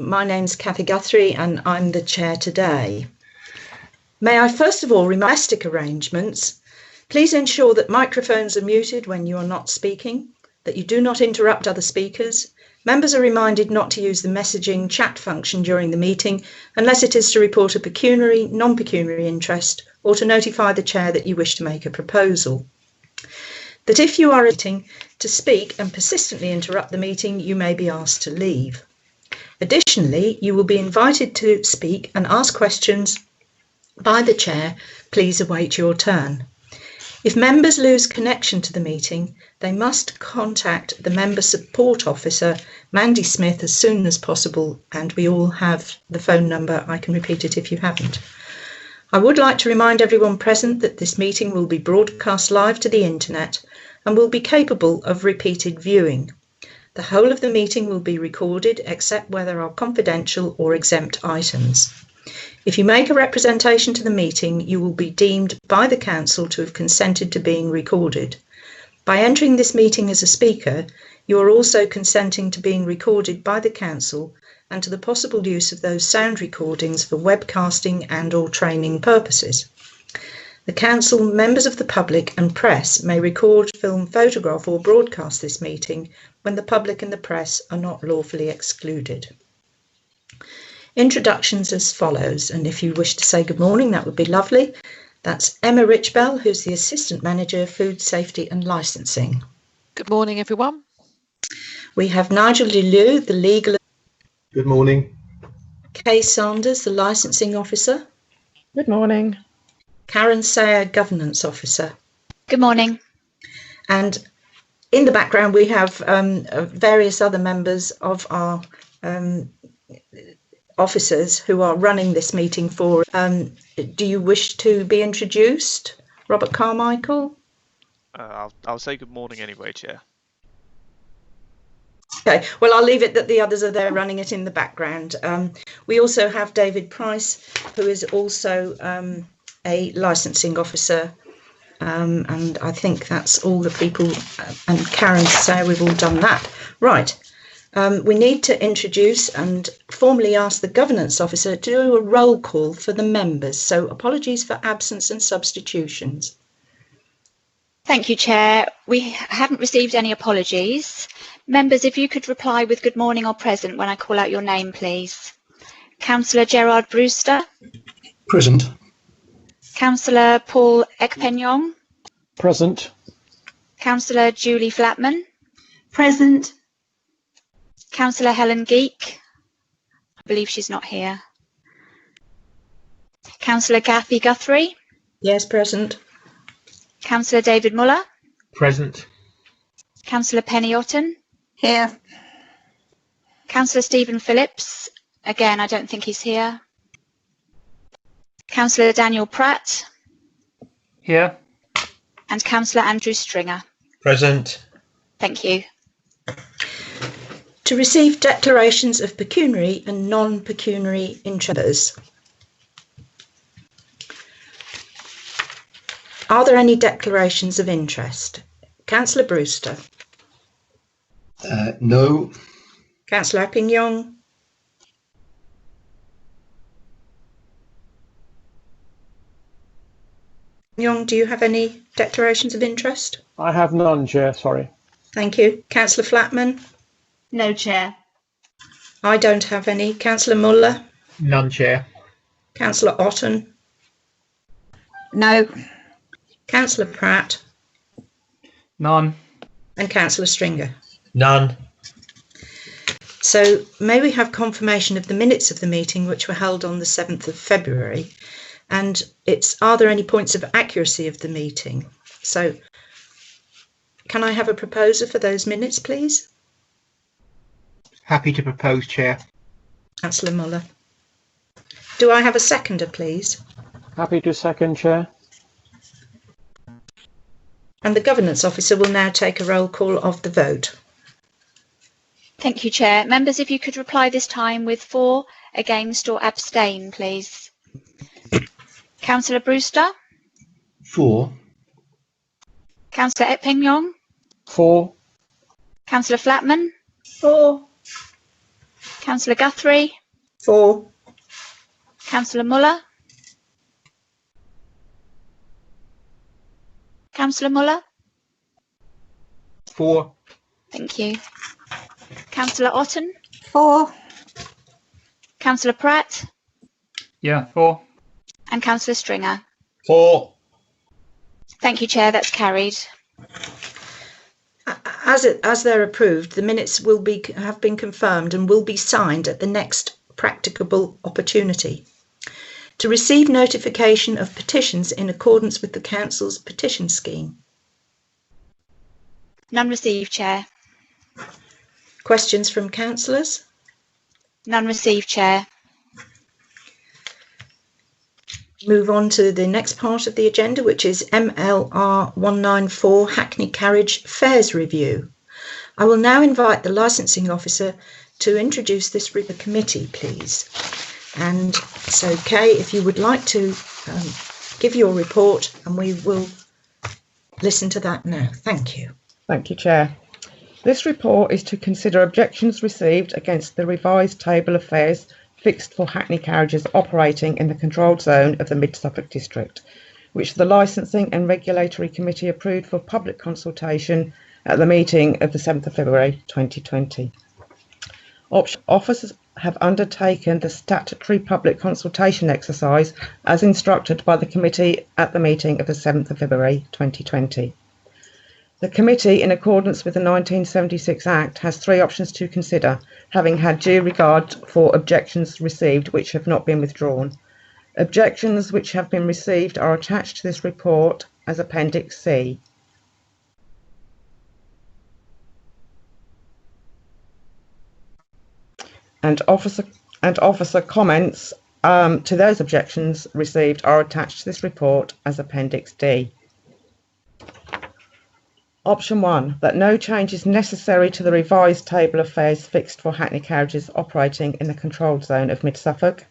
My name's Cathy Guthrie and I'm the chair today. May I first of all remind domestic arrangements. Please ensure that microphones are muted when you are not speaking, that you do not interrupt other speakers. Members are reminded not to use the messaging chat function during the meeting unless it is to report a pecuniary, non-pecuniary interest or to notify the chair that you wish to make a proposal. That if you are attempting to speak and persistently interrupt the meeting, you may be asked to leave. Additionally, you will be invited to speak and ask questions by the chair. Please await your turn. If members lose connection to the meeting, they must contact the Member Support Officer, Mandy Smith, as soon as possible, and we all have the phone number. I can repeat it if you haven't. I would like to remind everyone present that this meeting will be broadcast live to the internet and will be capable of repeated viewing. The whole of the meeting will be recorded except where there are confidential or exempt items. If you make a representation to the meeting, you will be deemed by the Council to have consented to being recorded. By entering this meeting as a speaker, you are also consenting to being recorded by the Council and to the possible use of those sound recordings for webcasting and/or training purposes. The Council, members of the public and press may record, film, photograph or broadcast this meeting when the public and the press are not lawfully excluded. Introductions as follows, and if you wish to say good morning, that would be lovely. That's Emma Richbell, who's the Assistant Manager, Food Safety and Licensing. Good morning, everyone. We have Nigel DeLue, the Legal. Good morning. Kay Sanders, the Licensing Officer. Good morning. Karen Sayer, Governance Officer. Good morning. And in the background, we have various other members of our officers who are running this meeting for. Do you wish to be introduced? Robert Carmichael? I'll say good morning anyway, Chair. Okay, well, I'll leave it that the others are there running it in the background. We also have David Price, who is also a licensing officer. And I think that's all the people, and Karen say we've all done that. Right. We need to introduce and formally ask the governance officer to do a roll call for the members. So apologies for absence and substitutions. Thank you, Chair. We haven't received any apologies. Members, if you could reply with good morning or present when I call out your name, please. Councillor Gerard Brewster. Present. Councillor Paul Ekpenyong. Present. Councillor Julie Flatman. Present. Councillor Helen Geek. I believe she's not here. Councillor Cathy Guthrie. Yes, present. Councillor David Muller. Present. Councillor Penny Otten. Here. Councillor Stephen Phillips. Again, I don't think he's here. Councillor Daniel Pratt. Here. And Councillor Andrew Stringer. Present. Thank you. To receive declarations of pecuniary and non-pecuniary interests. Are there any declarations of interest? Councillor Brewster. No. Councillor Epingyong. Young, do you have any declarations of interest? I have none, Chair, sorry. Thank you. Councillor Flatman? No, Chair. I don't have any. Councillor Muller? None, Chair. Councillor Otten? No. Councillor Pratt? None. And Councillor Stringer? None. So may we have confirmation of the minutes of the meeting which were held on the 7th of February? And are there any points of accuracy of the meeting? So can I have a proposer for those minutes, please? Happy to propose, Chair. Councillor Muller. Do I have a seconder, please? Happy to second, Chair. And the governance officer will now take a roll call of the vote. Thank you, Chair. Members, if you could reply this time with for, against or abstain, please. Councillor Brewster? For. Councillor Epingyong? For. Councillor Flatman? For. Councillor Guthrie, 4, Councillor Muller, Councillor Muller, 4, thank you. Councillor Otten, 4, Councillor Pratt, Yeah, 4. and Councillor Stringer. 4. Thank you, Chair. That's carried. As they're approved, the minutes have been confirmed and will be signed at the next practicable opportunity. To receive notification of petitions in accordance with the Council's petition scheme. None received, Chair. Questions from councillors? None received, Chair. Move on to the next part of the agenda, which is MLR 194 Hackney Carriage Fares Review. I will now invite the licensing officer to introduce this with the committee, please. And so, Kay, if you would like to give your report, and we will listen to that now. Thank you. Thank you, Chair. This report is to consider objections received against the revised table of fares fixed for Hackney Carriages operating in the controlled zone of the Mid-Suffolk District, which the Licensing and Regulatory Committee approved for public consultation at the meeting of the 7th of February 2020. Officers have undertaken the statutory public consultation exercise as instructed by the committee at the meeting of the 7th of February 2020. The committee, in accordance with the 1976 Act, has 3 options to consider, having had due regard for objections received which have not been withdrawn. Objections which have been received are attached to this report as Appendix C. And officer comments to those objections received are attached to this report as Appendix D. Option 1, that no change is necessary to the revised table of fares fixed for Hackney Carriages operating in the controlled zone of Mid-Suffolk.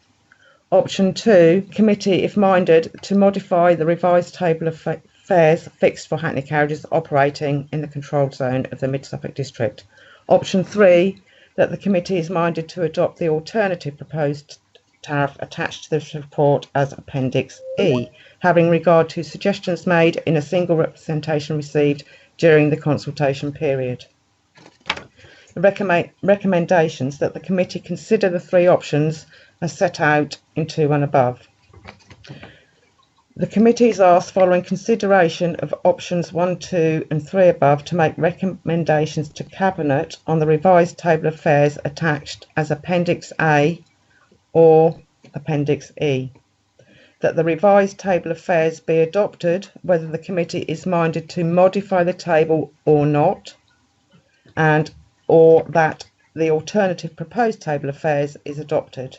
Option 2, committee, if minded, to modify the revised table of fares fixed for Hackney Carriages operating in the controlled zone of the Mid-Suffolk District. Option 3, that the committee is minded to adopt the alternative proposed tariff attached to this report as Appendix E, having regard to suggestions made in a single representation received during the consultation period. The recommendations that the committee consider the 3 options as set out in 2 and above. The committee is asked, following consideration of options 1, 2 and 3 above, to make recommendations to Cabinet on the revised table of fares attached as Appendix A or Appendix E. That the revised table of fares be adopted, whether the committee is minded to modify the table or not, or that the alternative proposed table of fares is adopted.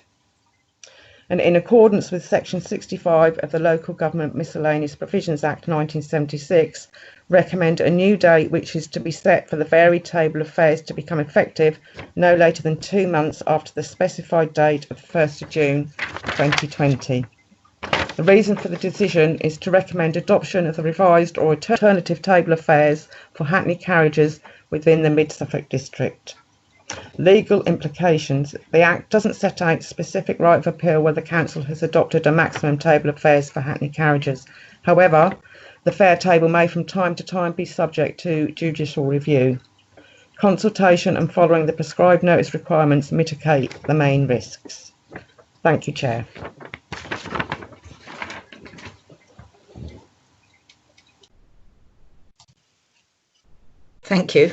And in accordance with Section 65 of the Local Government Miscellaneous Provisions Act 1976, recommend a new date which is to be set for the varied table of fares to become effective no later than 2 months after the specified date of the 1st of June 2020. The reason for the decision is to recommend adoption of the revised or alternative table of fares for Hackney Carriages within the Mid-Suffolk District. Legal implications. The Act doesn't set out specific right of appeal where the Council has adopted a maximum table of fares for Hackney Carriages. However, the fare table may from time to time be subject to judicial review. Consultation and following the prescribed notice requirements mitigate the main risks. Thank you, Chair. Thank you.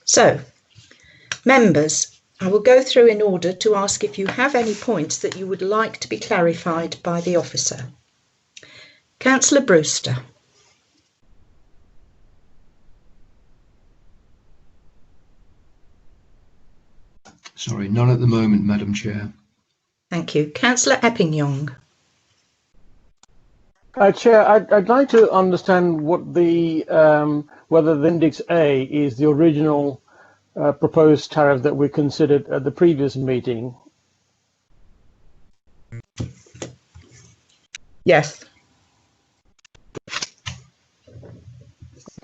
So, members, I will go through in order to ask if you have any points that you would like to be clarified by the officer. Councillor Brewster. Sorry, none at the moment, Madam Chair. Thank you. Councillor Epping-Young. Chair, I'd like to understand what the whether the Appendix A is the original proposed tariff that we considered at the previous meeting. Yes.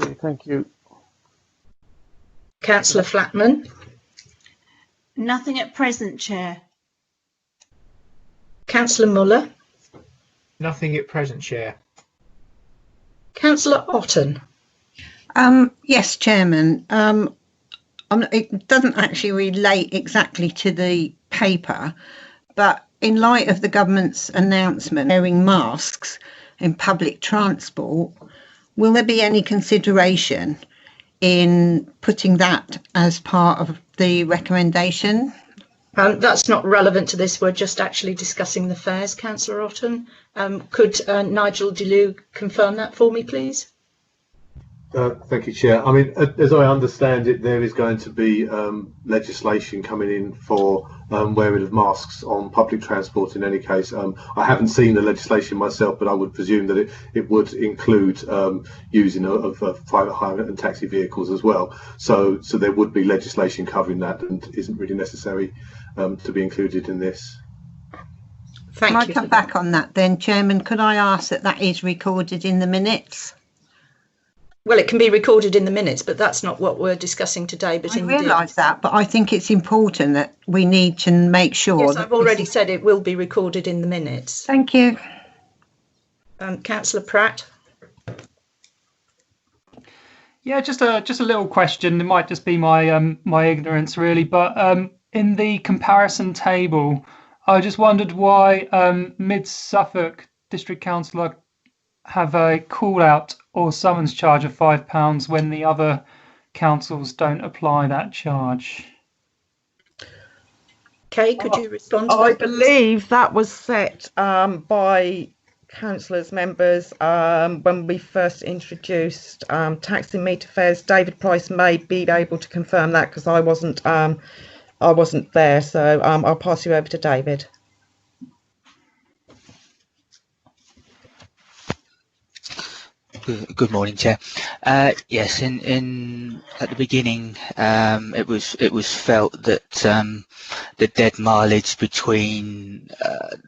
Okay, thank you. Councillor Flatman. Nothing at present, Chair. Councillor Muller. Nothing at present, Chair. Councillor Otten. Yes, Chairman. It doesn't actually relate exactly to the paper, but in light of the government's announcement wearing masks in public transport, will there be any consideration in putting that as part of the recommendation? That's not relevant to this. We're just actually discussing the fares, Councillor Otten. Could Nigel DeLue confirm that for me, please? Thank you, Chair. I mean, as I understand it, there is going to be legislation coming in for wearing of masks on public transport in any case. I haven't seen the legislation myself, but I would presume that it would include using of private hire and taxi vehicles as well. So there would be legislation covering that, and isn't really necessary to be included in this. Can I come back on that then, Chairman? Could I ask that that is recorded in the minutes? Well, it can be recorded in the minutes, but that's not what we're discussing today. But I realise that, but I think it's important that we need to make sure. Yes, I've already said it will be recorded in the minutes. Thank you. Councillor Pratt. Yeah, just a little question. It might just be my my ignorance really, but in the comparison table, I just wondered why Mid Suffolk District Councillor have a call out or summons charge of £5 when the other councils don't apply that charge. Kay, could you respond to that? I believe that was set by councillors members when we first introduced taxi meter fares. David Price may be able to confirm that because I wasn't there, so I'll pass you over to David. Good morning, Chair. Yes, in at the beginning, it was felt that the dead mileage between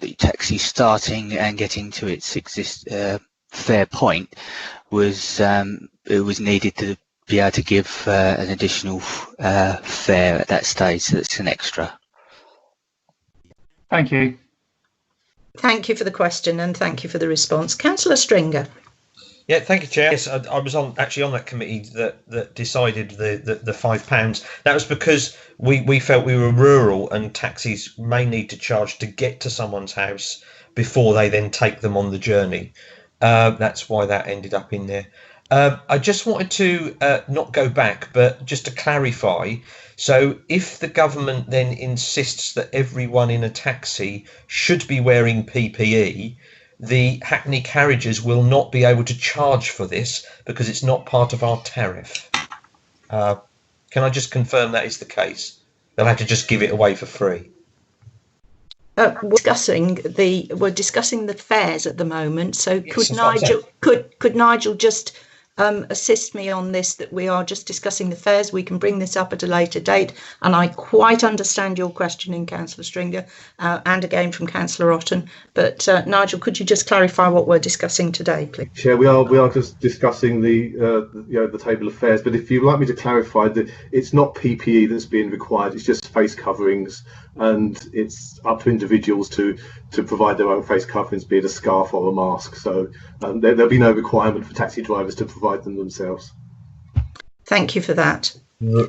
the taxi starting and getting to its fair point was it was needed to be able to give an additional fare at that stage, so it's an extra. Thank you. Thank you for the question and thank you for the response. Councillor Stringer. Yeah, thank you, Chair. Yes, I was actually on that committee that decided the £5. That was because we felt we were rural and taxis may need to charge to get to someone's house before they then take them on the journey. That's why that ended up in there. I just wanted to not go back, but just to clarify. So if the government then insists that everyone in a taxi should be wearing PPE, the Hackney Carriages will not be able to charge for this because it's not part of our tariff. Can I just confirm that is the case? They'll have to just give it away for free. We're discussing the fares at the moment. So Yes, could Nigel just assist me on this, that we are just discussing the fares? We can bring this up at a later date, and I quite understand your questioning, Councillor Stringer, and again from Councillor Otten. But Nigel, could you just clarify what we're discussing today, please? Chair, we are just discussing the table of fares, but if you'd like me to clarify that it's not PPE that's being required, it's just face coverings, and it's up to individuals to provide their own face coverings, be it a scarf or a mask. So there'll be no requirement for taxi drivers to provide them themselves. Thank you for that. Well,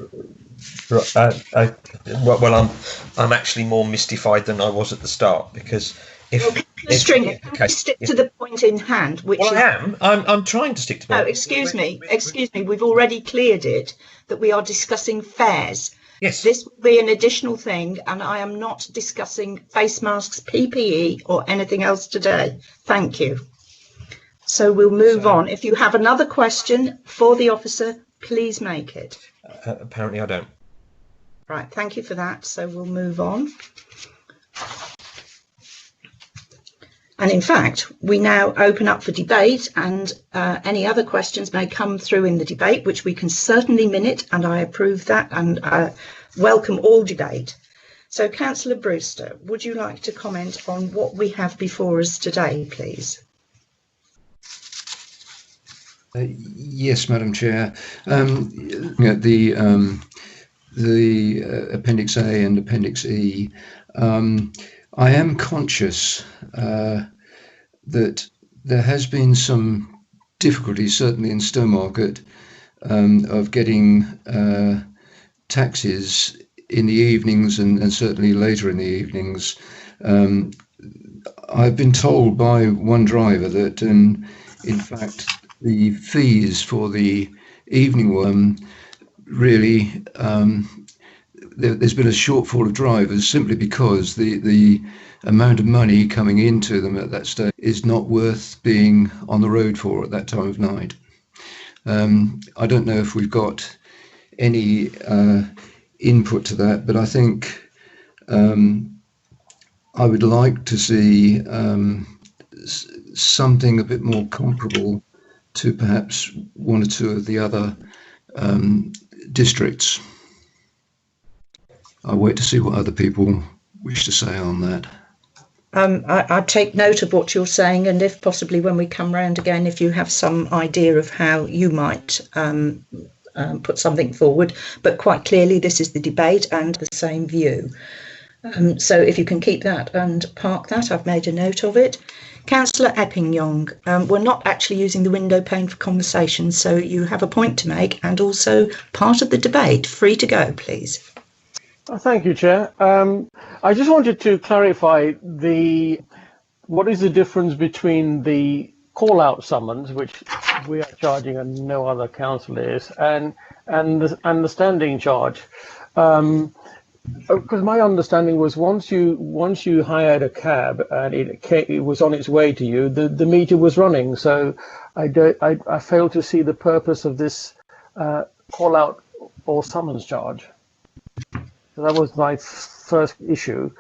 I'm actually more mystified than I was at the start, because Stringer, stick to the point in hand. Which well, I am. I'm trying to stick to. No, excuse me. We've already cleared it that we are discussing fares. Yes. This will be an additional thing, and I am not discussing face masks, PPE, or anything else today. Thank you. So we'll move on. If you have another question for the officer, please make it. Apparently I don't. Right, thank you for that. So we'll move on. And in fact, we now open up for debate, and any other questions may come through in the debate, which we can certainly minute, and I approve that and welcome all debate. So Councillor Brewster, would you like to comment on what we have before us today, please? Yes, Madam Chair. Looking at the Appendix A and Appendix E, I am conscious that there has been some difficulty, certainly in Stowmarket, of getting taxis in the evenings and certainly later in the evenings. I've been told by one driver that in fact the fees for the evening were really there's been a shortfall of drivers simply because the amount of money coming into them at that stage is not worth being on the road for at that time of night. I don't know if we've got any input to that, but I think I would like to see something a bit more comparable to perhaps one or two of the other districts. I'll wait to see what other people wish to say on that. I take note of what you're saying, and if possibly when we come round again, if you have some idea of how you might put something forward, but quite clearly this is the debate and the same view. So if you can keep that and park that, I've made a note of it. Councillor Epping-Young, we're not actually using the window pane for conversation, so you have a point to make and also part of the debate. Free to go, please. Thank you, Chair. I just wanted to clarify what is the difference between the call-out summons, which we are charging and no other council is, and the standing charge. Because my understanding was once you hired a cab and it was on its way to you, the meter was running. So I failed to see the purpose of this call-out or summons charge. So that was my first issue.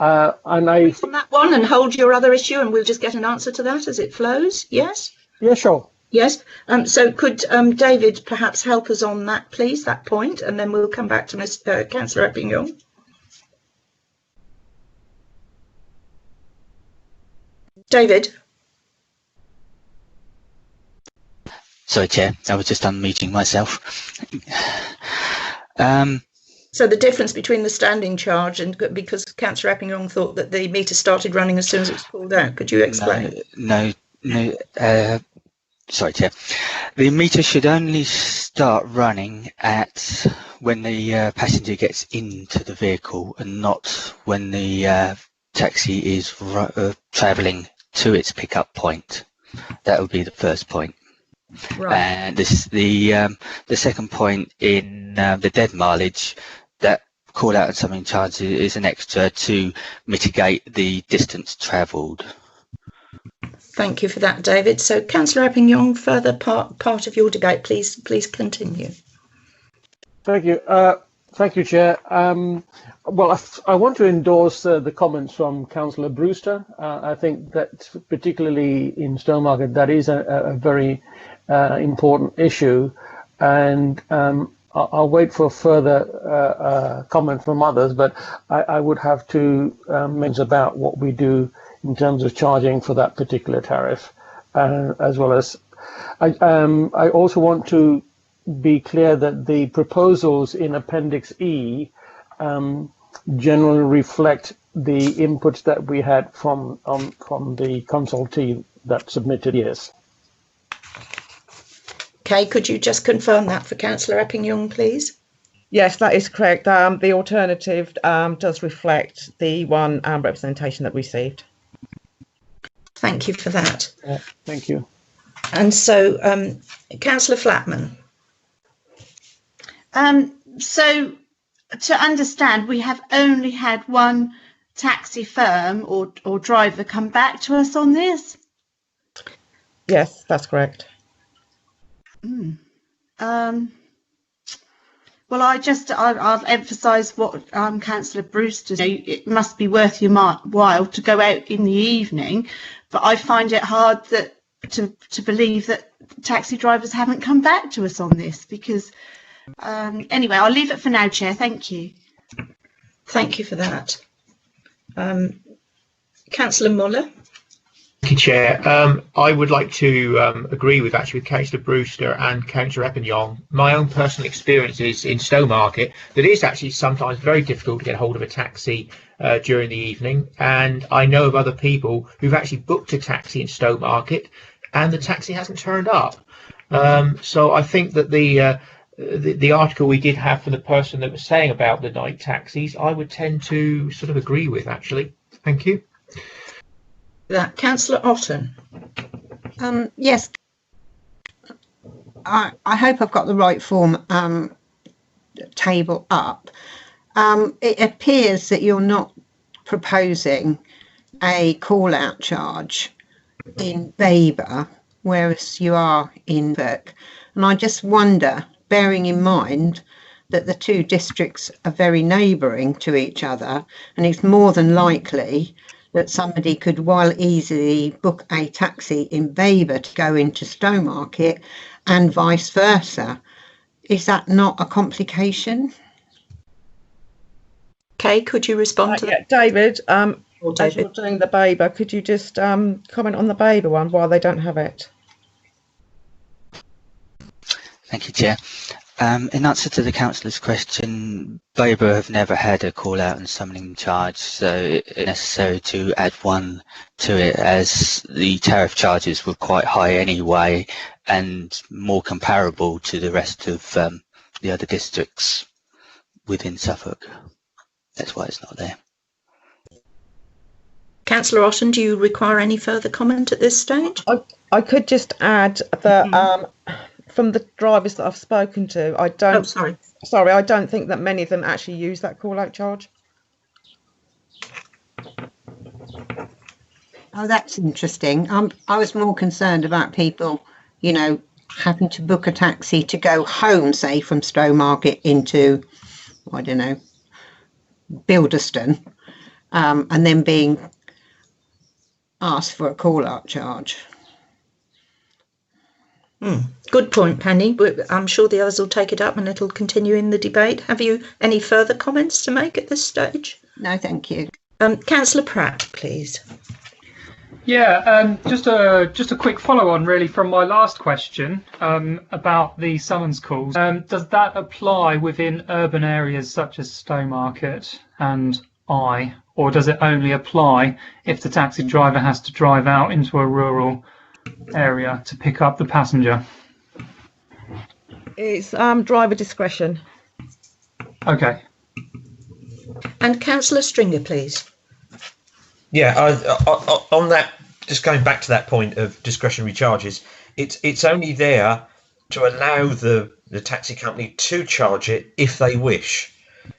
And I on that one and hold your other issue, and we'll just get an answer to that as it flows. Yes. Yeah, sure. Yes. So could David perhaps help us on that, please, that point, and then we'll come back to Mr. Councillor Epping-Young. David. Sorry, Chair. I was just unmuting myself. So the difference between the standing charge and because Councillor Epping-Young thought that the meter started running as soon as it was called out. Could you explain? No. Sorry, Chair. The meter should only start running at when the passenger gets into the vehicle and not when the taxi is travelling to its pickup point. That would be the first point. Right. And the second point in the dead mileage, that call out and summing charge is an extra to mitigate the distance travelled. Thank you for that, David. So, Councillor Epping-Young, further part of your debate, please continue. Thank you. Thank you, Chair. Well, I want to endorse the comments from Councillor Brewster. I think that particularly in Stowmarket, that is a very important issue, and I'll wait for further comment from others, but I would have to mention about what we do in terms of charging for that particular tariff, as well as I also want to be clear that the proposals in Appendix E generally reflect the inputs that we had from the consultee that submitted. Yes. Okay, could you just confirm that for Councillor Epping-Young, please? Yes, that is correct. The alternative does reflect the one representation that we received. Thank you for that. Thank you. And so, Councillor Flatman. So, to understand, we have only had one taxi firm or driver come back to us on this? Yes, that's correct. Well, I'll emphasise what Councillor Brewster said. It must be worth your while to go out in the evening, but I find it hard to believe that taxi drivers haven't come back to us on this because, anyway, I'll leave it for now, Chair. Thank you. Thank you for that. Councillor Muller. Thank you, Chair. I would like to agree with Councillor Brewster and Councillor Eppingham. My own personal experience is in Stowmarket that it is actually sometimes very difficult to get hold of a taxi during the evening, and I know of other people who've actually booked a taxi in Stowmarket and the taxi hasn't turned up. So I think that the article we did have for the person that was saying about the night taxis, I would tend to sort of agree with, actually. Thank you. Councillor Otten. Yes, I hope I've got the right form table up. It appears that you're not proposing a call-out charge in Weber, whereas you are in Suffolk. And I just wonder, bearing in mind that the two districts are very neighbouring to each other, and it's more than likely that somebody could well easily book a taxi in Weber to go into Stowmarket and vice versa. Is that not a complication? Kay, could you respond to that? David, as David, you're doing the Weber, could you just comment on the Weber one while they don't have it? Thank you, Chair. In answer to the councillor's question, Weber have never had a call out and summoning charge, so it's necessary to add one to it, as the tariff charges were quite high anyway and more comparable to the rest of the other districts within Suffolk. That's why it's not there. Councillor Otten, do you require any further comment at this stage? I could just add that from the drivers that I've spoken to, I don't think that many of them actually use that call-out charge. Oh, that's interesting. I was more concerned about people, you know, having to book a taxi to go home, say, from Stowmarket into, I don't know, Bilderston, and then being asked for a call-out charge. Good point, Penny. I'm sure the others will take it up and it'll continue in the debate. Have you any further comments to make at this stage? No, thank you. Councillor Pratt, please. Yeah, just a quick follow-on really from my last question about the summons calls. Does that apply within urban areas such as Stowmarket and or does it only apply if the taxi driver has to drive out into a rural area to pick up the passenger? It's driver discretion. Okay. And Councillor Stringer, please. Yeah, on that, just going back to that point of discretionary charges, it's only there to allow the taxi company to charge it if they wish.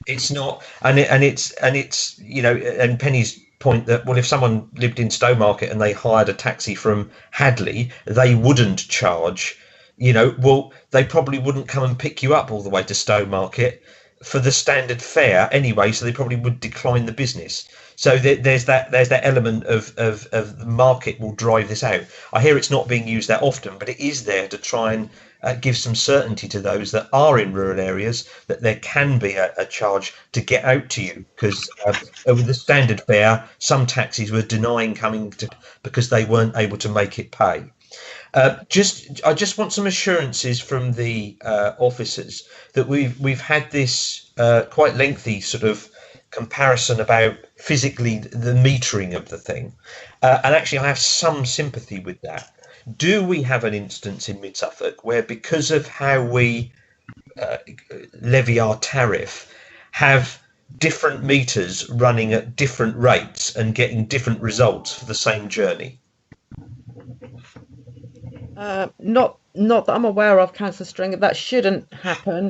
It's not, and it's you know, and Penny's point that, well, if someone lived in Stowmarket and they hired a taxi from Hadley, they wouldn't charge. You know, well, they probably wouldn't come and pick you up all the way to Stowmarket for the standard fare anyway, so they probably would decline the business. So there's that element of the market will drive this out. I hear it's not being used that often, but it is there to try and give some certainty to those that are in rural areas that there can be a charge to get out to you, because over the standard fare, some taxis were denying coming to because they weren't able to make it pay. I just want some assurances from the officers that we've had this quite lengthy sort of comparison about physically the metering of the thing, and actually I have some sympathy with that. Do we have an instance in Mid Suffolk where, because of how we levy our tariff, have different meters running at different rates and getting different results for the same journey? Not that I'm aware of, Councillor Stringer. That shouldn't happen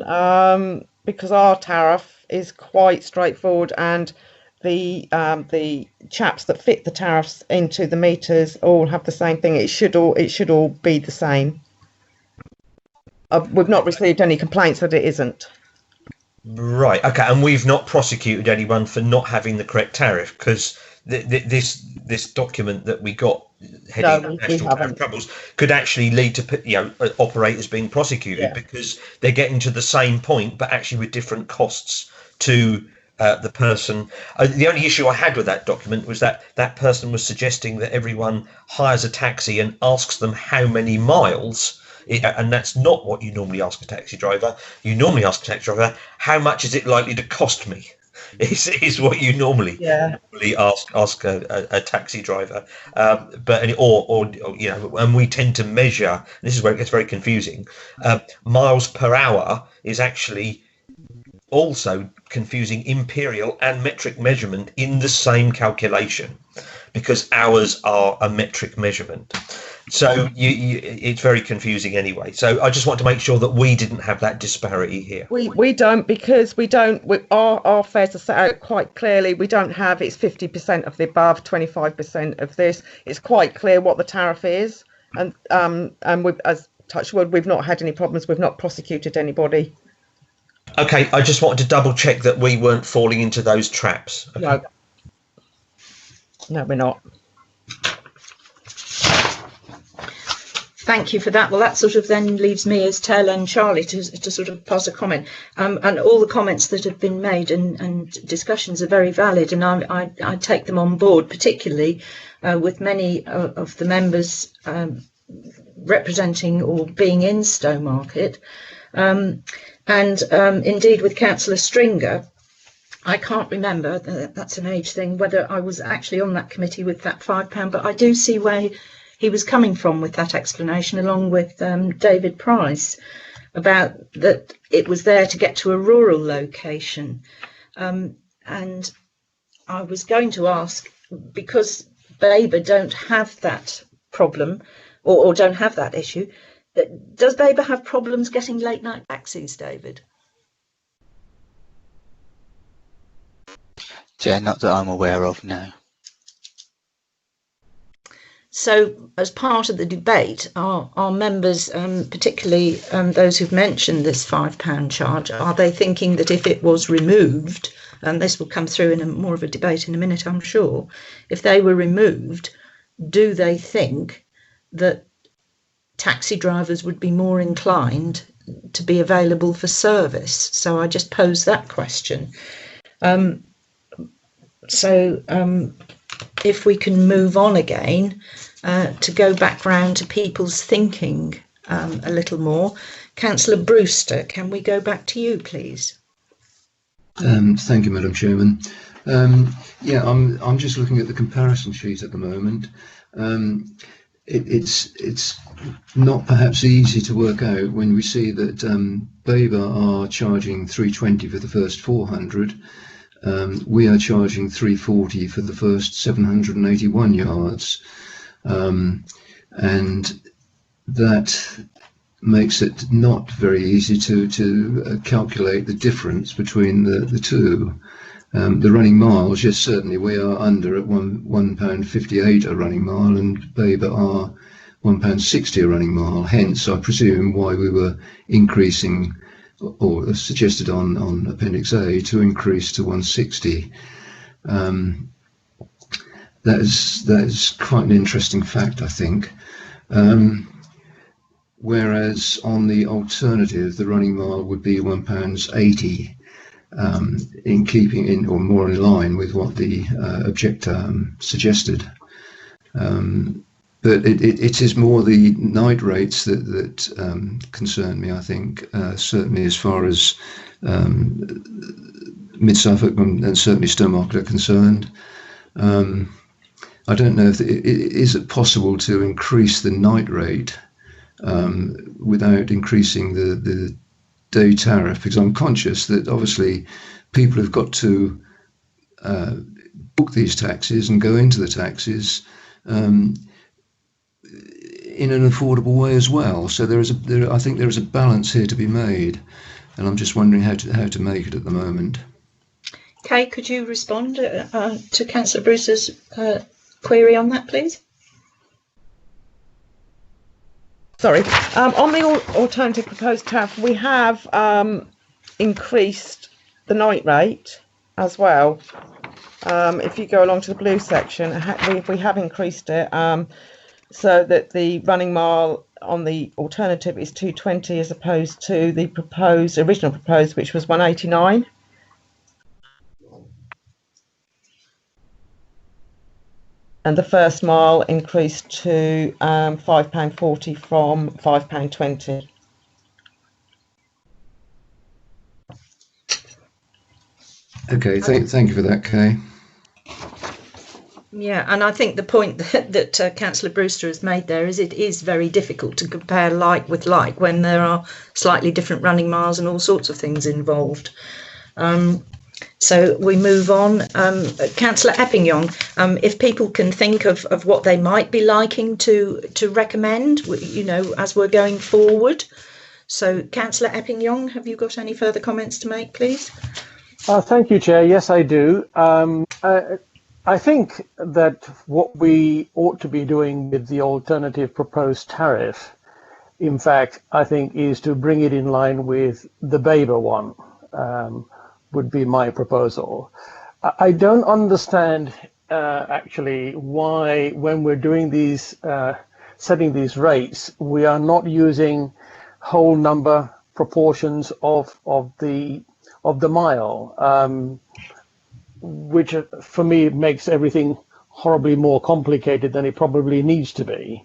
because our tariff is quite straightforward, and the chaps that fit the tariffs into the meters all have the same thing. It should all be the same. We've not received any complaints that it isn't. Right. Okay. And we've not prosecuted anyone for not having the correct tariff, because this document that we got heading national tariff troubles could actually lead to operators being prosecuted because they're getting to the same point but actually with different costs to the person. The only issue I had with that document was that that person was suggesting that everyone hires a taxi and asks them how many miles, and that's not what you normally ask a taxi driver. You normally ask a taxi driver, how much is it likely to cost me? Is what you normally ask a taxi driver, or you know, and we tend to measure. This is where it gets very confusing. Miles per hour is actually also confusing imperial and metric measurement in the same calculation, because hours are a metric measurement. So it's very confusing anyway. So I just want to make sure that we didn't have that disparity here. We don't, because our fares are set out quite clearly. We don't have it's 50% of the above, 25% of this. It's quite clear what the tariff is, and we've, as touch wood, we've not had any problems. We've not prosecuted anybody. Okay, I just wanted to double check that we weren't falling into those traps. Okay. No, we're not. Thank you for that. Well, that sort of then leaves me as tail end Charlie to sort of pass a comment. And all the comments that have been made and discussions are very valid, and I take them on board, particularly with many of the members representing or being in Stowmarket. And indeed with Councillor Stringer, I can't remember, that's an age thing, whether I was actually on that committee with that £5, but I do see where he was coming from with that explanation, along with David Price, about that it was there to get to a rural location. And I was going to ask, because Baber don't have that problem or don't have that issue, does Baber have problems getting late night taxis, David? Yeah, not that I'm aware of, no. So as part of the debate, our members, particularly those who've mentioned this £5 charge, are they thinking that if it was removed, and this will come through in more of a debate in a minute, I'm sure, if they were removed, do they think that taxi drivers would be more inclined to be available for service? So I just pose that question. If we can move on again to go back round to people's thinking a little more. Councillor Brewster, can we go back to you, please? Thank you, Madam Chairman. I'm just looking at the comparison sheet at the moment. It's not perhaps easy to work out when we see that Baber are charging £3.20 for the first 400. We are charging £3.40 for the first 781 yards, and that makes it not very easy to calculate the difference between the two. The running miles, yes, certainly we are under at £1.58 a running mile, and Baber are £1.60 a running mile. Hence, I presume why we were increasing, or suggested on Appendix A, to increase to 160. That is quite an interesting fact, I think. Whereas on the alternative, the running mile would be £1.80, in keeping in, or more in line with what the objector suggested. But it is more the night rates that concern me, I think, certainly as far as Mid-Suffolk and certainly Stowmarket are concerned. I don't know if is it possible to increase the night rate without increasing the day tariff, because I'm conscious that obviously people have got to book these taxis and go into the taxis in an affordable way as well. So I think there is a balance here to be made, and I'm just wondering how to make it at the moment. Kay, could you respond to Councillor Brewster's query on that, please? Sorry. On the alternative proposed tariff, we have increased the night rate as well. If you go along to the blue section, we have increased it so that the running mile on the alternative is 220 as opposed to the original proposed, which was 189. and the first mile increased to £5.40 from £5.20. Okay, thank you for that, Kay. Yeah, and I think the point that Councillor Brewster has made there is it is very difficult to compare like with like when there are slightly different running miles and all sorts of things involved. So we move on. Councillor Eppington, if people can think of what they might be liking to recommend, as we're going forward. So Councillor Eppington, have you got any further comments to make, please? Thank you, Chair. Yes, I do. I think that what we ought to be doing with the alternative proposed tariff, in fact, I think, is to bring it in line with the Baber one, would be my proposal. I don't understand actually why, when we're doing these, setting these rates, we are not using whole number proportions of the mile. Which for me makes everything horribly more complicated than it probably needs to be,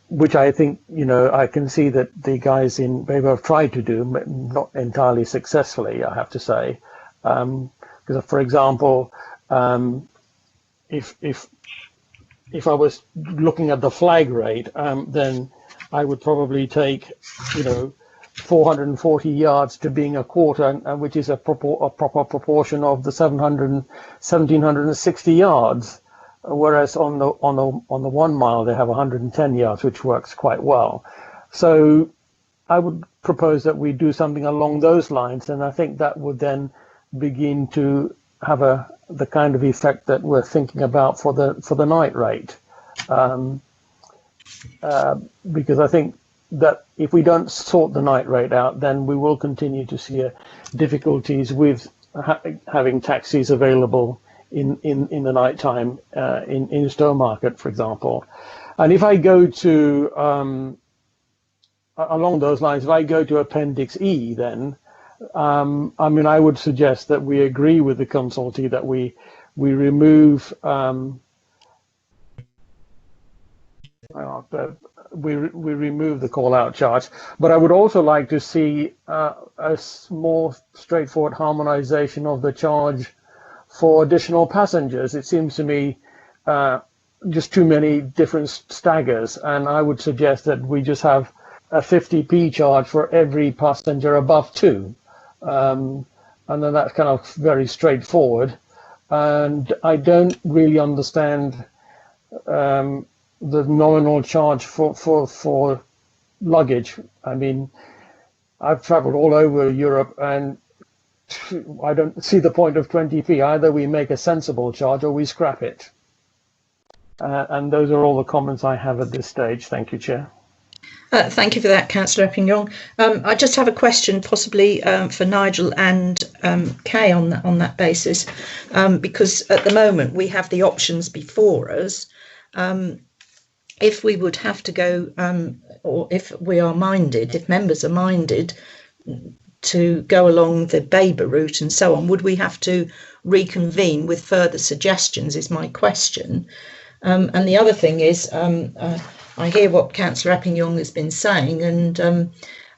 which I think, I can see that the guys in Baber have tried to do, but not entirely successfully, I have to say. Because, for example, if I was looking at the flag rate, then I would probably take, 440 yards to being a quarter, which is a proper proportion of the 1760 yards, whereas on the 1 mile they have 110 yards, which works quite well. So I would propose that we do something along those lines, and I think that would then begin to have the kind of effect that we're thinking about for the night rate, because I think that if we don't sort the night rate out, then we will continue to see difficulties with having taxis available in the night time in Stowmarket, for example. And if I go to along those lines, if I go to Appendix E, then I would suggest that we agree with the consultee that we remove we remove the call-out charge, but I would also like to see a more straightforward harmonization of the charge for additional passengers. It seems to me just too many different staggers, and I would suggest that we just have a 50p charge for every passenger above 2, and then that's kind of very straightforward. And I don't really understand the nominal charge for luggage. I mean, I've traveled all over Europe and I don't see the point of 20p. Either we make a sensible charge or we scrap it. And those are all the comments I have at this stage. Thank you, Chair. Thank you for that, Councillor Eppington. I just have a question, possibly for Nigel and Kay on that basis, because at the moment we have the options before us. If we would have to go, or if we are minded, if members are minded to go along the Baber route and so on, would we have to reconvene with further suggestions, is my question. And the other thing is, I hear what Councillor Eppington has been saying, and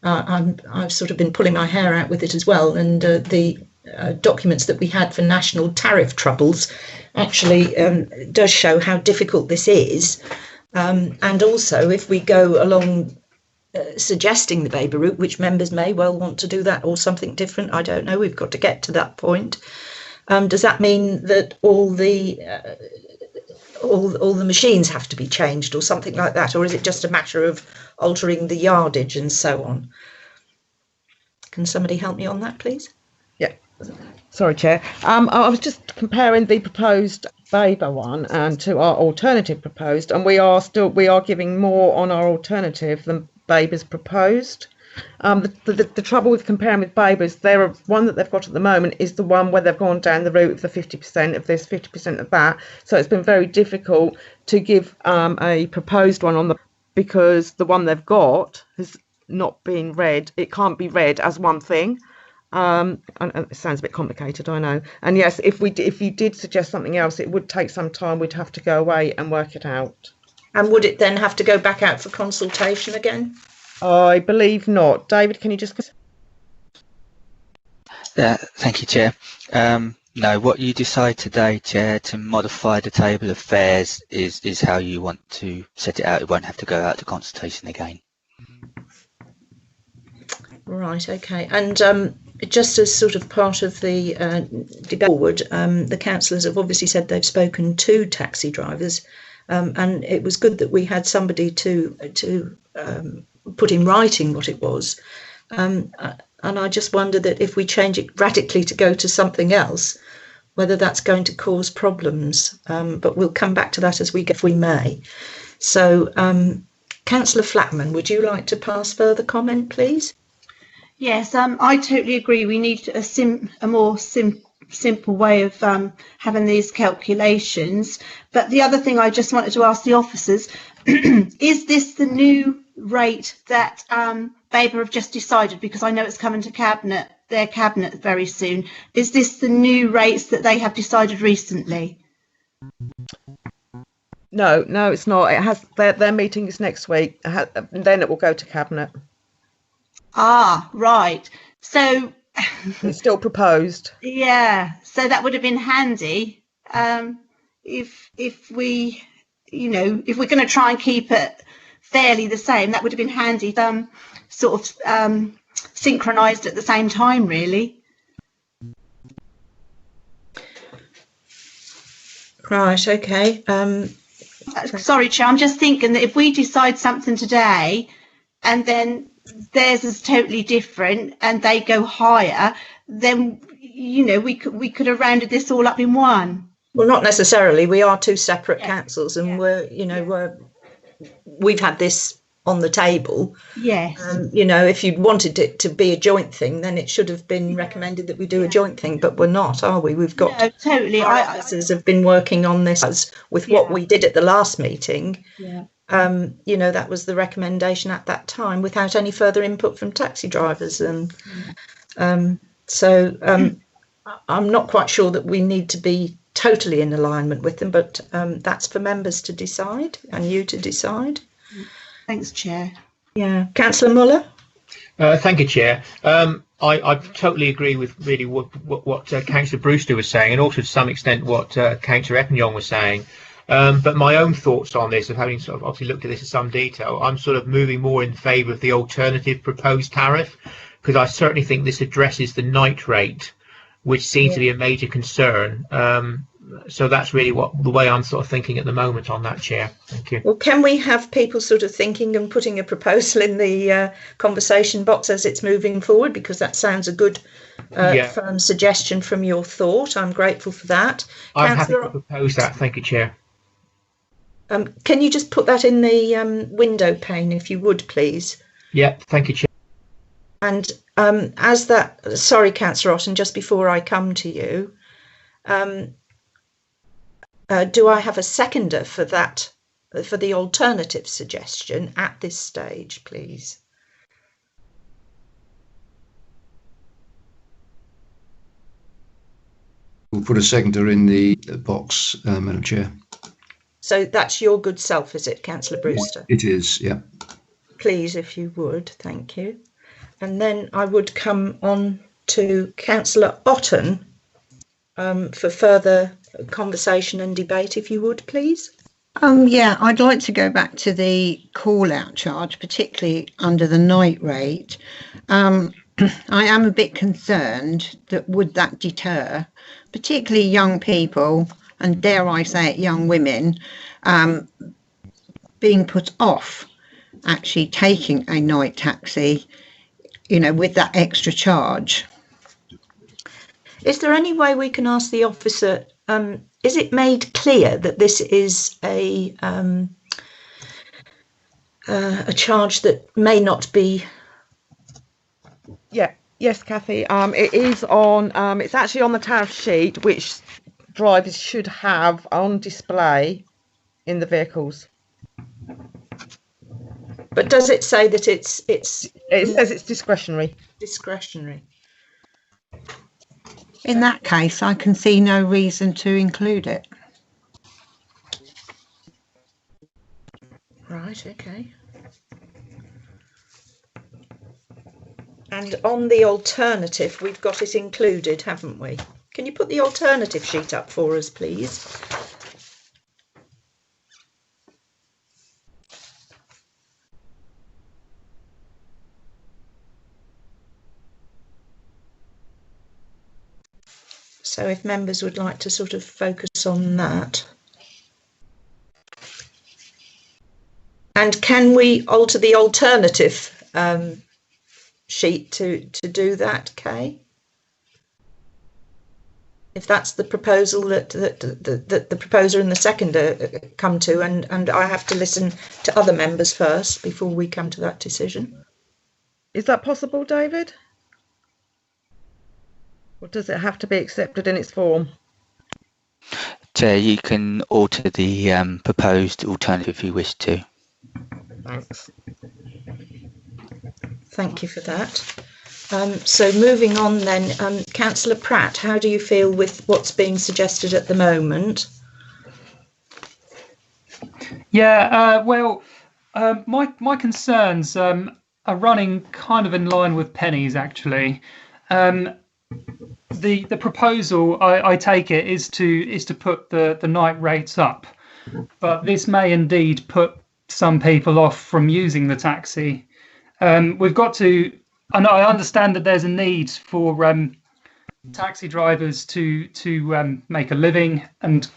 I've sort of been pulling my hair out with it as well. And the documents that we had for national tariff troubles actually does show how difficult this is. And also, if we go along suggesting the Baber route, which members may well want to do that or something different, I don't know, we've got to get to that point. Does that mean that all the machines have to be changed or something like that, or is it just a matter of altering the yardage and so on? Can somebody help me on that, please? Yeah. Sorry, Chair. I was just comparing the proposed Baber one and to our alternative proposed, and we are giving more on our alternative than Baber's proposed. The trouble with comparing with Baber's, one that they've got at the moment is the one where they've gone down the route of the 50% of this, 50% of that. So it's been very difficult to give a proposed one because the one they've got has not been read. It can't be read as one thing. And it sounds a bit complicated, I know. And yes, if you did suggest something else, it would take some time. We'd have to go away and work it out. And would it then have to go back out for consultation again? I believe not. David, can you just... Thank you, Chair. No, what you decide today, Chair, to modify the table of fares is how you want to set it out. It won't have to go out to consultation again. Right, okay. And just as sort of part of the debate forward, the councillors have obviously said they've spoken to taxi drivers, and it was good that we had somebody to put in writing what it was. And I just wonder that if we change it radically to go to something else, whether that's going to cause problems. But we'll come back to that as we go, if we may. So, Councillor Flackman, would you like to pass further comment, please? Yes, I totally agree. We need a more simple way of having these calculations. But the other thing I just wanted to ask the officers, is this the new rate that Labour have just decided? Because I know it's coming to their cabinet very soon. Is this the new rates that they have decided recently? No, it's not. It has their meeting is next week, and then it will go to cabinet. Ah, right. So it's still proposed. Yeah. So that would have been handy if we, if we're going to try and keep it fairly the same, that would have been handy. Sort of synchronised at the same time, really. Right. Okay. Sorry, Chair. I'm just thinking that if we decide something today, and then theirs is totally different, and they go higher, then we could have rounded this all up in one. Well, not necessarily. We are two separate councils, and we've had this on the table. Yes. If you'd wanted it to be a joint thing, then it should have been recommended that we do a joint thing, but we're not, are we? We've got totally. Our officers have been working on this with what we did at the last meeting. Yeah. That was the recommendation at that time, without any further input from taxi drivers, and I'm not quite sure that we need to be totally in alignment with them, but that's for members to decide and you to decide. Thanks, Chair. Yeah, Councillor Muller. Thank you, Chair. I totally agree with really what Councillor Brewster was saying, and also to some extent what Councillor Eppingham was saying. But my own thoughts on this, of having sort of obviously looked at this in some detail, I'm sort of moving more in favour of the alternative proposed tariff, because I certainly think this addresses the night rate, which seems to be a major concern. So that's really the way I'm sort of thinking at the moment on that, Chair. Thank you. Well, can we have people sort of thinking and putting a proposal in the conversation box as it's moving forward? Because that sounds a good firm suggestion from your thought. I'm grateful for that. I'm happy to propose that. Thank you, Chair. Can you just put that in the window pane, if you would, please? Yeah, thank you, Chair. And sorry, Councillor Otten, just before I come to you, do I have a seconder for that, for the alternative suggestion at this stage, please? We'll put a seconder in the box, Madam Chair. So that's your good self, is it, Councillor Brewster? It is, yeah. Please, if you would, thank you. And then I would come on to Councillor Otten for further conversation and debate, if you would, please. I'd like to go back to the call-out charge, particularly under the night rate. I am a bit concerned that would that deter, particularly young people, and dare I say it, young women, being put off actually taking a night taxi, with that extra charge. Is there any way we can ask the officer, is it made clear that this is a charge that may not be? Yes, Kathy. It is on. It's actually on the tariff sheet, which drivers should have on display in the vehicles. But does it say that it's? It says it's discretionary. Discretionary. In that case, I can see no reason to include it. Right, okay. And on the alternative, we've got it included, haven't we? Can you put the alternative sheet up for us, please? So if members would like to sort of focus on that. And can we alter the alternative sheet to do that, Kay? If that's the proposal that the proposer and the seconder come to, and I have to listen to other members first before we come to that decision. Is that possible, David? Or does it have to be accepted in its form? Chair, you can alter the proposed alternative if you wish to. Thanks. Thank you for that. So moving on then, Councillor Pratt, how do you feel with what's being suggested at the moment? Yeah, well, my concerns are running kind of in line with Penny's, actually. The proposal, I take it, is to put the night rates up, but this may indeed put some people off from using the taxi. We've got to. I understand that there's a need for taxi drivers to make a living, and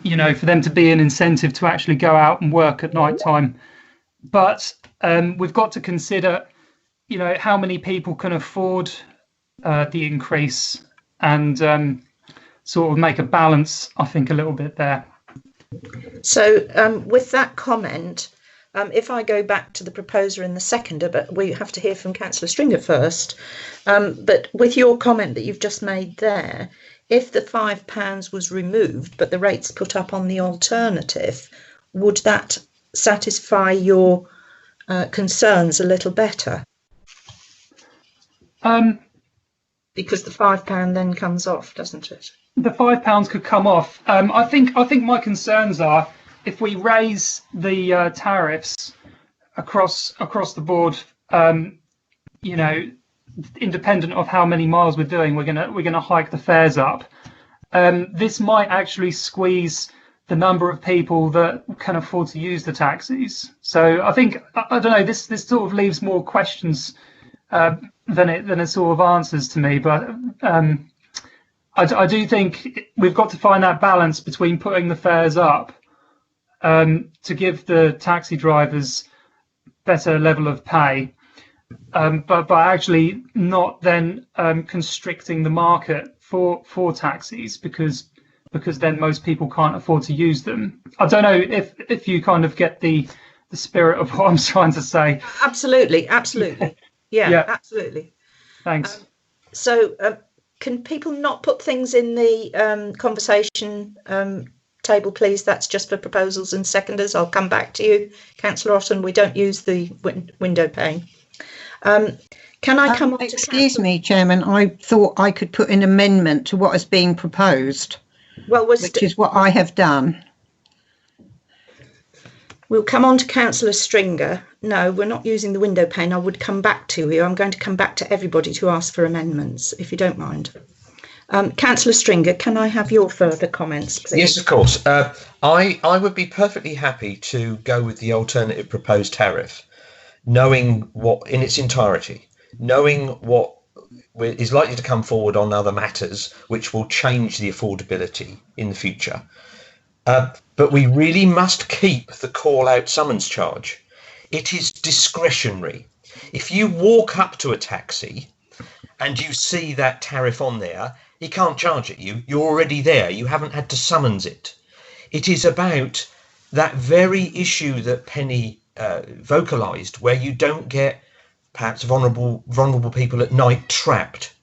for them to be an incentive to actually go out and work at night time. But we've got to consider, how many people can afford the increase, and sort of make a balance, I think, a little bit there. So with that comment, if I go back to the proposer and the seconder, but we have to hear from Councillor Stringer first, but with your comment that you've just made there, if the £5 was removed but the rates put up on the alternative, would that satisfy your concerns a little better? Because the £5 then comes off, doesn't it? The £5 could come off. I think my concerns are, if we raise the tariffs across the board, independent of how many miles we're doing, we're gonna hike the fares up. This might actually squeeze the number of people that can afford to use the taxis. So I think, I don't know, this sort of leaves more questions than it sort of answers to me. But I do think we've got to find that balance between putting the fares up to give the taxi drivers better level of pay, but actually not then constricting the market for taxis, because then most people can't afford to use them. I don't know if you kind of get the spirit of what I'm trying to say. Absolutely. Yeah, absolutely. Thanks. So can people not put things in the conversation table, please? That's just for proposals and seconders. I'll come back to you, Councillor Otten. We don't use the window pane. Can I come on to excuse me, Chairman, I thought I could put an amendment to what is being proposed, which is what I have done. We'll come on to Councillor Stringer. No, we're not using the window pane. I would come back to you. I'm going to come back to everybody to ask for amendments, if you don't mind. Councillor Stringer, can I have your further comments, please? Yes, of course. I would be perfectly happy to go with the alternative proposed tariff, knowing what in its entirety, knowing what is likely to come forward on other matters, which will change the affordability in the future. But we really must keep the call-out summons charge. It is discretionary. If you walk up to a taxi and you see that tariff on there, he can't charge at you. You're already there. You haven't had to summons it. It is about that very issue that Penny vocalised, where you don't get perhaps vulnerable people at night trapped.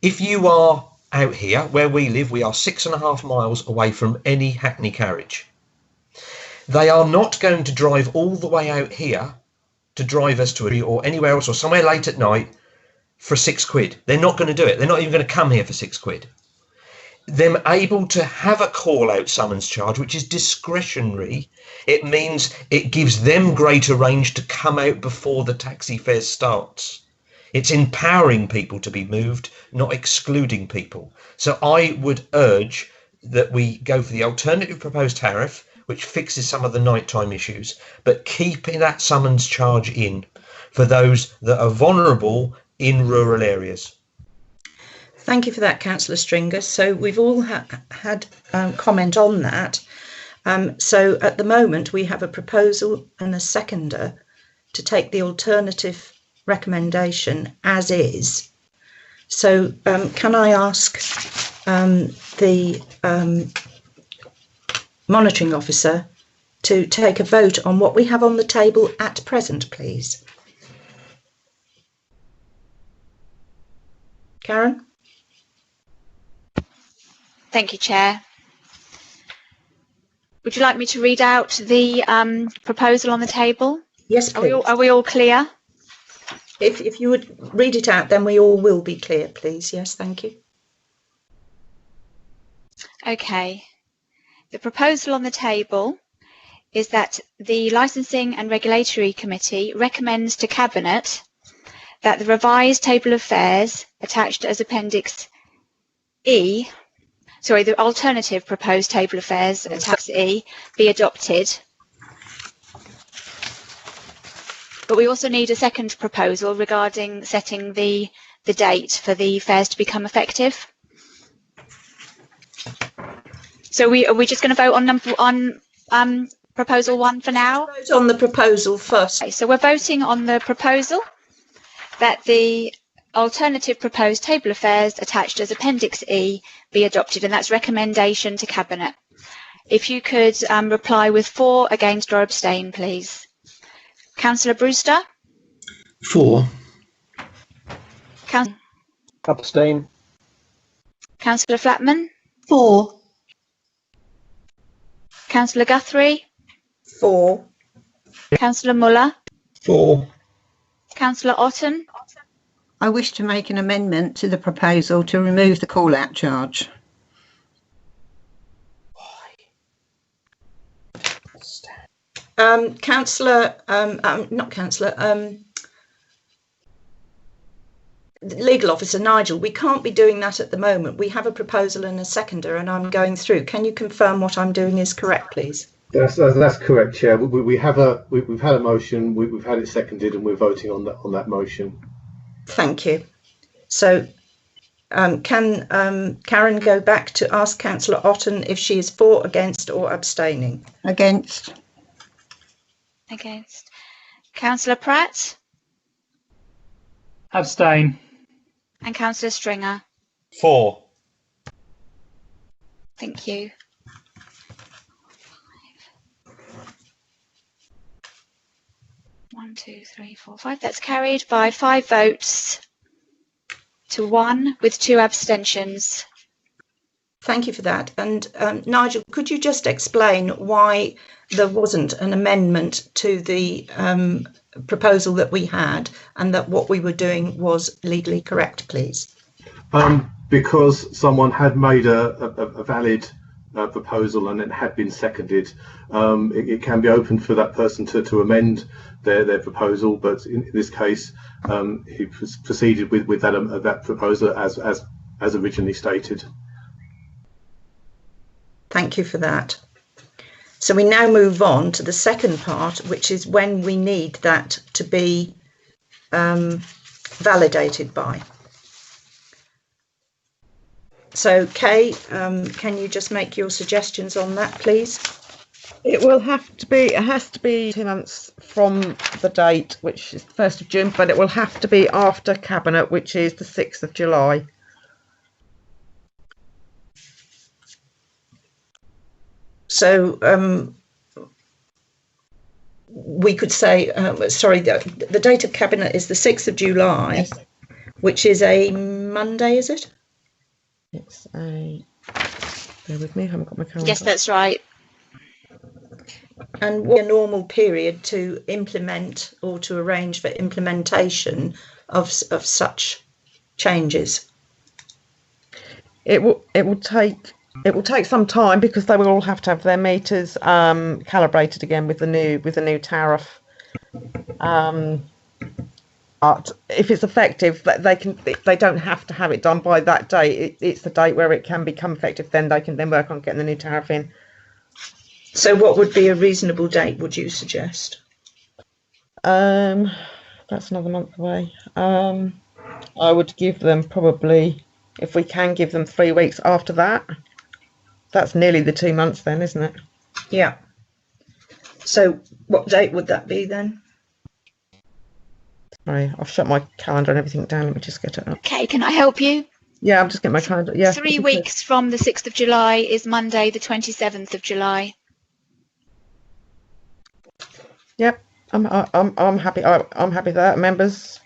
If you are out here where we live, we are 6.5 miles away from any Hackney Carriage. They are not going to drive all the way out here to drive us to or anywhere else or somewhere late at night for £6. They're not going to do it. They're not even going to come here for £6. Them able to have a call out summons charge, which is discretionary, it means it gives them greater range to come out before the taxi fare starts. It's empowering people to be moved, not excluding people. So I would urge that we go for the alternative proposed tariff, which fixes some of the nighttime issues, but keeping that summons charge in for those that are vulnerable in rural areas. Thank you for that, Councillor Stringer. So we've all had comment on that. So at the moment, we have a proposal and a seconder to take the alternative recommendation as is. So can I ask the monitoring officer to take a vote on what we have on the table at present, please? Karen? Thank you, Chair. Would you like me to read out the proposal on the table? Yes, please. Are we all clear? If you would read it out, then we all will be clear, please. Yes, thank you. Okay. The proposal on the table is that the Licensing and Regulatory Committee recommends to Cabinet that the revised table of fares attached as Appendix E, the alternative proposed table of fares attached E, be adopted. But we also need a second proposal regarding setting the date for the fares to become effective. So are we just going to vote on proposal 1 for now? Vote on the proposal first. Okay, so we're voting on the proposal that the alternative proposed table of fares attached as Appendix E be adopted, and that's recommendation to Cabinet. If you could reply with for, against or abstain, please. Councillor Brewster? For. Abstain. Councillor Flatman? For. Councillor Guthrie? For. Councillor Muller? For. Councillor Otten? I wish to make an amendment to the proposal to remove the call-out charge. Councillor, not Councillor, Legal Officer Nigel, we can't be doing that at the moment. We have a proposal and a seconder, and I'm going through. Can you confirm what I'm doing is correct, please? That's correct, Chair. We've had a motion, we've had it seconded, and we're voting on that motion. Thank you. So can Karen go back to ask Councillor Otten if she is for, against or abstaining? Against. Against. Councillor Pratt? Abstain. And Councillor Stringer? For. Thank you. 1, 2, 3, 4, 5. That's carried by 5 votes to 1 with 2 abstentions. Thank you for that. And Nigel, could you just explain why there wasn't an amendment to the proposal that we had, and that what we were doing was legally correct, please? Because someone had made a valid proposal and it had been seconded, it can be open for that person to amend their proposal, but in this case he proceeded with that proposal as originally stated. Thank you for that. So we now move on to the second part, which is when we need that to be validated by. So Kay, can you just make your suggestions on that, please? It has to be 2 months from the date, which is the 1st of June, but it will have to be after Cabinet, which is the 6th of July. So we could say, sorry, the date of Cabinet is the 6th of July, yes, which is a Monday, is it? It's a, bear with me, I haven't got my calendar. Yes, that's right. And what a normal period to implement or to arrange for implementation of such changes? It will take some time because they will all have to have their meters calibrated again with the new tariff. But if it's effective, they don't have to have it done by that date. It's the date where it can become effective. Then they can then work on getting the new tariff in. So what would be a reasonable date, would you suggest? That's another month away. I would give them probably, if we can give them 3 weeks after that. That's nearly the 2 months then, isn't it? Yeah. So what date would that be then? Sorry, I've shut my calendar and everything down. Let me just get it up. Okay, can I help you? Yeah, I'm just getting my calendar. Yeah. 3 weeks from the 6th of July is Monday, the 27th of July. Yep, I'm happy. I'm happy with that, members.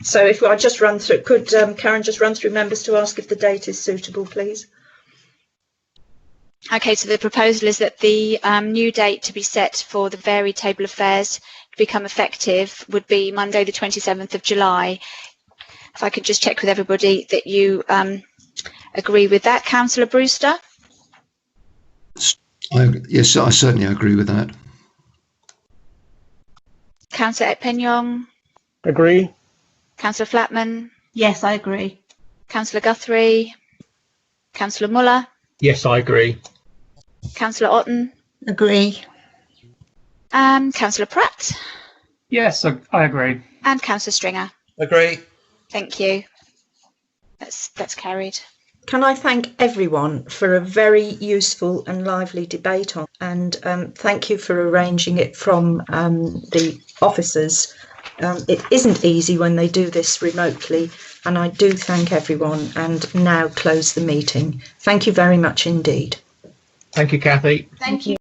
So if I just run through, could Karen just run through members to ask if the date is suitable, please? Okay, so the proposal is that the new date to be set for the varied table of fares to become effective would be Monday, the 27th of July. If I could just check with everybody that you agree with that. Councillor Brewster? Yes, I certainly agree with that. Councillor Epeniong? Agree. Councillor Flatman? Yes, I agree. Councillor Guthrie? Councillor Muller? Yes, I agree. Councillor Otten? Agree. Councillor Pratt? Yes, I agree. And Councillor Stringer? Agree. Thank you. That's carried. Can I thank everyone for a very useful and lively debate on, and thank you for arranging it from the officers. It isn't easy when they do this remotely, and I do thank everyone and now close the meeting. Thank you very much indeed. Thank you, Kathy. Thank you.